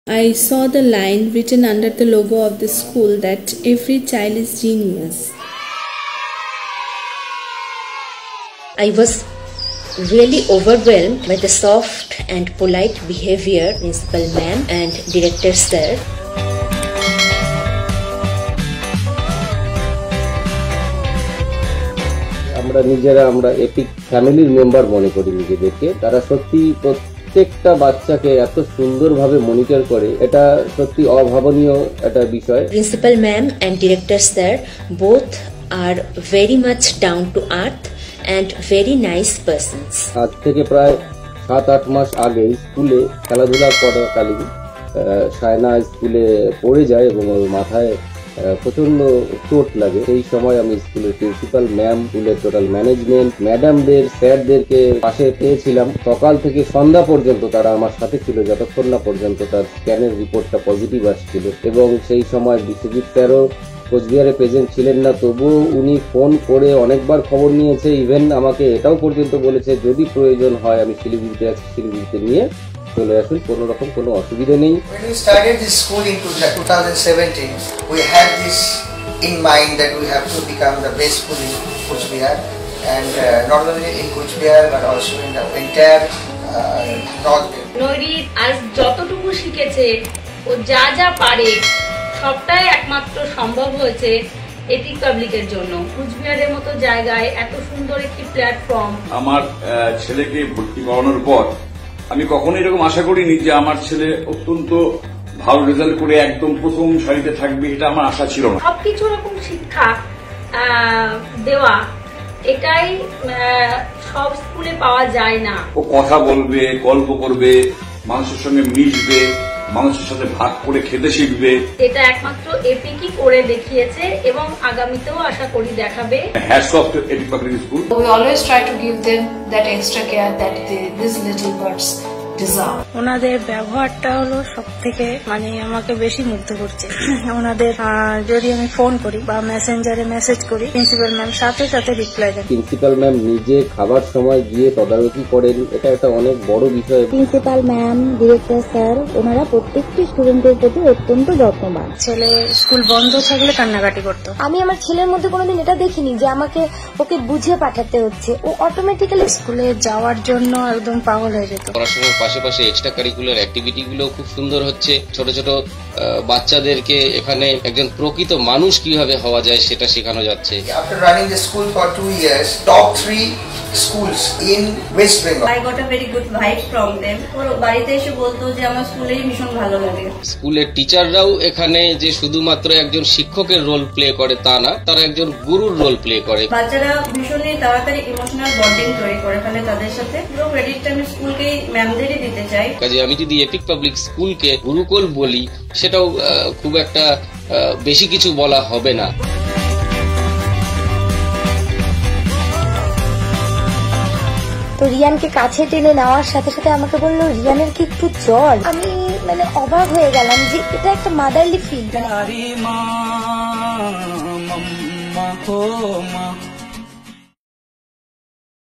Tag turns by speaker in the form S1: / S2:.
S1: I saw the line written under the logo of the school that every child is genius.
S2: I was really overwhelmed by the soft and polite behavior Principal Ma'am and Director Sir.
S3: আমরা epic ফ্যামিলির member মনে করি নিজেদেরকে। তারা সত্যি প্রত্যেকটা বাচ্চাকে এত সুন্দরভাবে মনিটর করে, এটা সত্যি অভাবনীয় একটা বিষয়।
S2: Principal Ma'am and Director Sir both are very much down to earth and very nice persons.
S3: আজ থেকে প্রায় 7-8 মাস আগে স্কুলে খেলাধুলা করাকালীন সায়না স্কুলে পড়ে যায় এবং ওর মাথায় প্রচন্ড চোট লাগে। সেই সময় আমি স্কুলের প্রিন্সিপাল ম্যাম, স্কুলের টোটাল ম্যানেজমেন্ট, ম্যাডামদের, স্যারদেরকে পাশে পেয়েছিলাম। সকাল থেকে সন্ধ্যা পর্যন্ত তারা আমার সাথে ছিল, যতক্ষণ না পর্যন্ত তার স্ক্যানের রিপোর্টটা পজিটিভ আসছিল। এবং সেই সময় বিশ্বজিৎ স্যারও কোচবিহারে প্রেজেন্ট ছিলেন না, তবুও উনি ফোন করে অনেকবার খবর নিয়েছে। ইভেন আমাকে এটাও পর্যন্ত বলেছে যদি প্রয়োজন হয় আমি শিলিগুড়িতে আছি, শিলিগুড়িতে নিয়ে চলে আসুন, কোনো রকম কোনো অসুবিধা নেই।
S4: When we started this school in 2017, we had this in mind that we have to become the best school in Coach Bihar, and not only in Coach Bihar but also in the entire North.
S5: নৈরি আজ যতটুকু শিখেছে, ও যা যা পারে সবটাই একমাত্র সম্ভব হয়েছে এপিক পাবলিকের জন্য। কুচবিহারের মতো জায়গায় এত সুন্দর একটি প্ল্যাটফর্ম।
S6: আমার ছেলেকে ভর্তি করানোর পর আমি কখনো এরকম আশা করিনি যে আমার ছেলে অত্যন্ত ভালো রেজাল্ট করে একদম প্রথম সারিতে থাকবে, এটা আমার আশা ছিল না।
S5: সবকিছু রকম শিক্ষা দেওয়া, এটাই সব স্কুলে পাওয়া যায় না।
S6: ও কথা বলবে, গল্প করবে, মানুষের সঙ্গে মিশবে, মানুষের সাথে ভাগ করে খেতে শিখবে।
S5: এটা একমাত্র এপিকই করে দেখিয়েছে এবং আগামীতেও আশা করি দেখাবে।
S6: Hats off to Epic Public School.
S7: We always try to give them that extra care that these little birds deserve.
S8: ওনাদের ব্যবহারটা হলো সব থেকে আমাকে বেশি মুগ্ধ করছে। ওনাদের যদি আমি ফোন করি বা মেসেঞ্জারে মেসেজ করি, প্রিন্সিপাল ম্যাম সাথে সাথে রিপ্লাই দেন।
S3: প্রিন্সিপাল ম্যাম নিজে খাবার সময় গিয়ে তদারকি করেন, এটা একটা অনেক বড় বিষয়।
S9: প্রিন্সিপাল ম্যাম, ডিরেক্টর স্যার, ওনারা প্রত্যেকটি স্টুডেন্টের প্রতি অত্যন্ত যত্নবান।
S8: ছেলে স্কুল বন্ধ থাকলে কান্নাকাটি করতো।
S9: আমি আমার ছেলের মধ্যে কোনোদিন এটা দেখিনি যে আমাকে ওকে বুঝিয়ে পাঠাতে হচ্ছে। ও অটোমেটিক্যালি
S8: স্কুলে যাওয়ার জন্য একদম পাগল হয়ে যেত।
S10: পড়াশোনার পাশাপাশি এক্সট্রা কারিকুলার অ্যাক্টিভিটি গুলো খুব সুন্দর হচ্ছে। ছোট ছোট বাচ্চাদেরকে এখানে একজন প্রকৃত মানুষ কিভাবে হওয়া যায় সেটা শেখানো যাচ্ছে।
S4: After running the school for 2 years, top 3 schools in West Bengal.
S11: I got a very good vibe from them. ওর বাড়িতে এসে বলতো যে আমার স্কুলেই ভীষণ ভালো লাগে।
S10: স্কুলের টিচাররাও এখানে যে শুধুমাত্র একজন শিক্ষকের রোল প্লে করে তা না, তারা একজন গুরুর রোল প্লে করে।
S11: বাচ্চারা ভীষণই তাড়াতাড়ি ইমোশনাল বন্ডিং তৈরি করে ফেলে তাদের সাথে। পুরো ক্রেডিটটা আমি স্কুলকেই ম্যামদেরই দিতে চাই।
S10: কাজে আমি যদি এপিক পাবলিক স্কুলকে গুরুকুল বলি সেটাও খুব একটা বেশি কিছু বলা হবে না।
S9: তো রিয়ানকে কাছে টেনে নেওয়ার সাথে সাথে আমাকে বললো রিয়ানের কি একটু জ্বর। আমি অবাক হয়ে গেলাম যে এটা একটা মাদারলি ফিল।